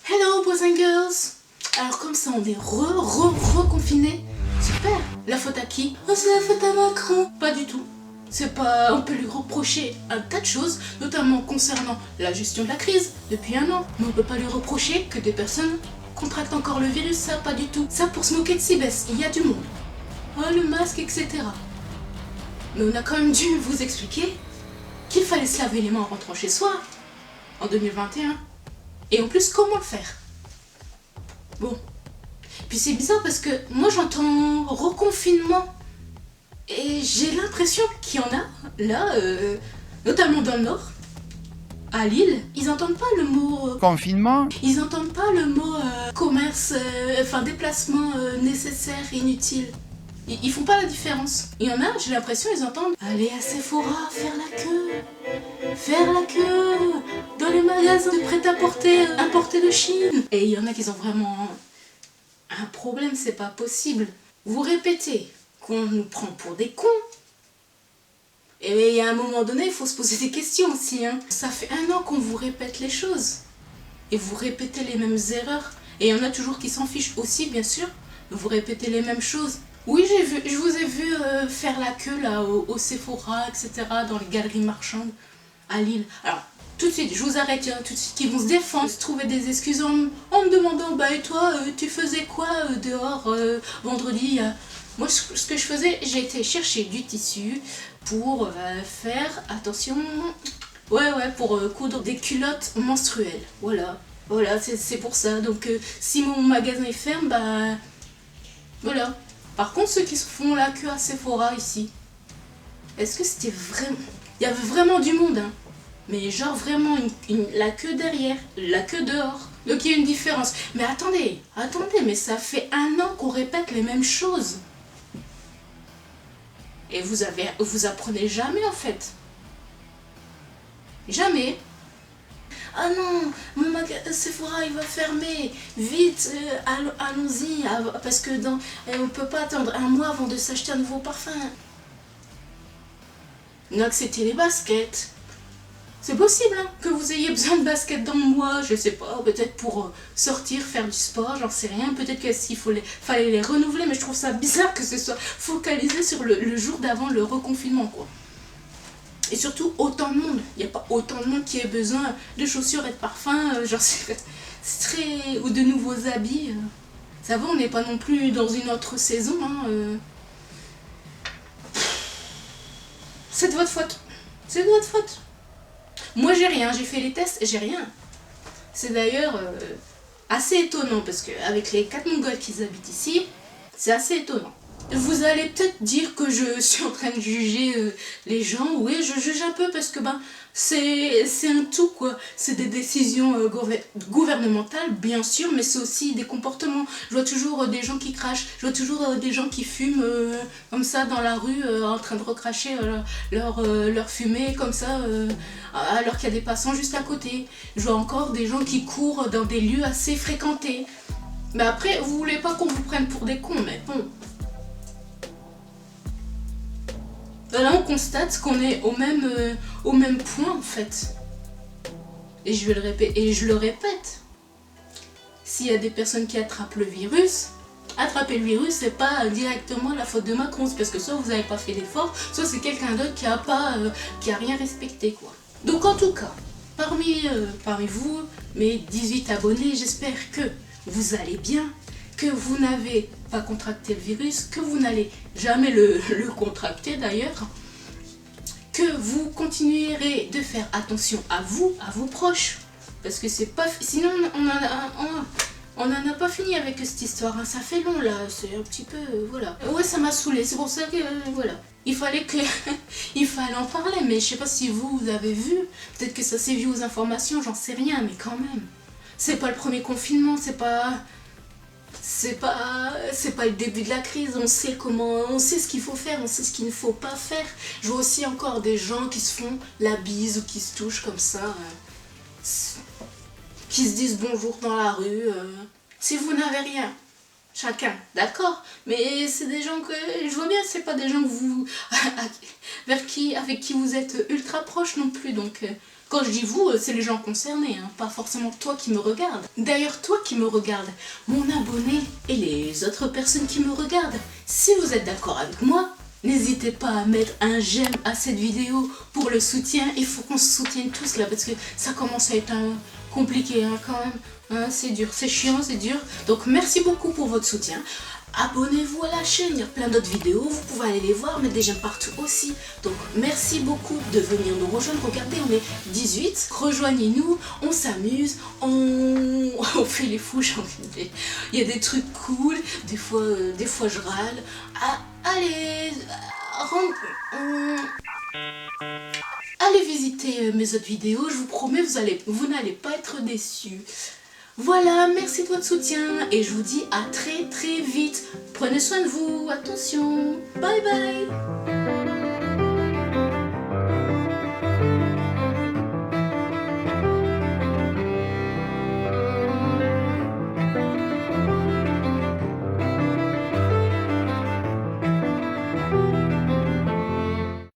Hello boys and girls. Alors comme ça on est reconfinés. Super. La faute à qui? Oh, c'est la faute à Macron. Pas du tout. C'est pas... On peut lui reprocher un tas de choses, notamment concernant la gestion de la crise depuis 1 an. Mais on peut pas lui reprocher que des personnes contractent encore le virus, ça pas du tout. Ça pour se moquer de Sibès, il y a du monde. Oh le masque, etc. Mais on a quand même dû vous expliquer qu'il fallait se laver les mains en rentrant chez soi en 2021. Et en plus, comment le faire? Bon. Puis c'est bizarre parce que moi j'entends reconfinement. Et j'ai l'impression qu'il y en a, là, notamment dans le Nord, à Lille, ils entendent pas le mot... Confinement. Ils entendent pas le mot commerce, déplacement nécessaire, inutile. Ils font pas la différence. Il y en a, j'ai l'impression, ils entendent aller à Sephora, faire la queue dans les magasins de prêt-à-porter importés de Chine. Et il y en a qui ont vraiment un problème, c'est pas possible. Vous répétez qu'on nous prend pour des cons. Et il y a un moment donné, il faut se poser des questions aussi. Hein. Ça fait 1 an qu'on vous répète les choses. Et vous répétez les mêmes erreurs. Et il y en a toujours qui s'en fichent aussi, bien sûr. Vous répétez les mêmes choses. Oui, je vous ai vu faire la queue là au Sephora, etc. dans les galeries marchandes à Lille. Alors, tout de suite, je vous arrête, tout de suite, qui vont se défendre, se trouver des excuses en me demandant, bah et toi, tu faisais quoi dehors vendredi Moi, ce que je faisais, j'ai été chercher du tissu pour faire, attention, pour coudre des culottes menstruelles. Voilà, c'est pour ça. Donc, si mon magasin est ferme, bah, voilà. Par contre, ceux qui se font la queue à Sephora ici, est-ce que c'était vraiment... Il y avait vraiment du monde, hein. Mais genre vraiment la queue derrière, la queue dehors. Donc il y a une différence. Mais attendez, mais ça fait 1 an qu'on répète les mêmes choses. Et vous apprenez jamais en fait. Jamais. Ah non, mon magasin Sephora il va fermer. Vite, allons-y. Parce que on peut pas attendre 1 mois avant de s'acheter un nouveau parfum. Non, que c'était les baskets. C'est possible hein, que vous ayez besoin de baskets dans le mois, je sais pas, peut-être pour sortir, faire du sport, j'en sais rien. Peut-être qu'il fallait les renouveler, mais je trouve ça bizarre que ce soit focalisé sur le jour d'avant le reconfinement, quoi. Et surtout, autant de monde. Il n'y a pas autant de monde qui ait besoin de chaussures et de parfums, genre c'est très... ou de nouveaux habits. Ça va, on n'est pas non plus dans une autre saison, hein. C'est de votre faute. C'est de votre faute. Moi j'ai rien, j'ai fait les tests, j'ai rien. C'est d'ailleurs assez étonnant parce qu'avec les 4 Mongols qui habitent ici, c'est assez étonnant. Vous allez peut-être dire que je suis en train de juger les gens. Oui, je juge un peu parce que c'est un tout quoi. C'est des décisions gouvernementales bien sûr, mais c'est aussi des comportements. Je vois toujours des gens qui crachent, je vois toujours des gens qui fument comme ça dans la rue en train de recracher leur fumée comme ça alors qu'il y a des passants juste à côté. Je vois encore des gens qui courent dans des lieux assez fréquentés. Mais après, vous voulez pas qu'on vous prenne pour des cons, mais bon. Là, on constate qu'on est au même point, en fait. Et je le répète. S'il y a des personnes qui attrapent le virus, attraper le virus, c'est pas directement la faute de Macron. C'est parce que soit vous n'avez pas fait d'effort, soit c'est quelqu'un d'autre qui a rien respecté, quoi. Donc, en tout cas, parmi vous, mes 18 abonnés, j'espère que vous allez bien, que vous n'avez pas contracté le virus, que vous n'allez jamais le contracter d'ailleurs, que vous continuerez de faire attention à vous, à vos proches, parce que c'est pas... Sinon on n'en a pas fini avec cette histoire, hein. Ça fait long là, c'est un petit peu... voilà. Ouais, ça m'a saoulé, c'est pour ça que... voilà. Il fallait en parler, mais je sais pas si vous avez vu, peut-être que ça s'est vu aux informations, j'en sais rien, mais quand même. C'est pas le premier confinement, c'est pas le début de la crise, on sait ce qu'il faut faire, on sait ce qu'il ne faut pas faire. Je vois aussi encore des gens qui se font la bise ou qui se touchent comme ça, qui se disent bonjour dans la rue. Si vous n'avez rien, chacun, d'accord, mais c'est des gens que, je vois bien, c'est pas des gens que avec qui vous êtes ultra proches non plus, donc Quand je dis vous, c'est les gens concernés, hein, pas forcément toi qui me regardes. D'ailleurs, toi qui me regardes, mon abonné et les autres personnes qui me regardent, si vous êtes d'accord avec moi, n'hésitez pas à mettre un j'aime à cette vidéo pour le soutien. Il faut qu'on se soutienne tous là parce que ça commence à être compliqué hein, quand même. Hein, c'est dur, c'est chiant, c'est dur. Donc merci beaucoup pour votre soutien. Abonnez-vous à la chaîne, il y a plein d'autres vidéos, vous pouvez aller les voir, mettre des j'aime partout aussi. Donc merci beaucoup de venir nous rejoindre. Regardez, on est 18, rejoignez-nous, on s'amuse, on fait les fous, j'ai envie de dire. Il y a des trucs cool, des fois je râle. Ah, allez, allez visiter mes autres vidéos, je vous promets, vous n'allez pas être déçus. Voilà, merci de votre soutien et je vous dis à très très vite. Prenez soin de vous, attention, bye bye.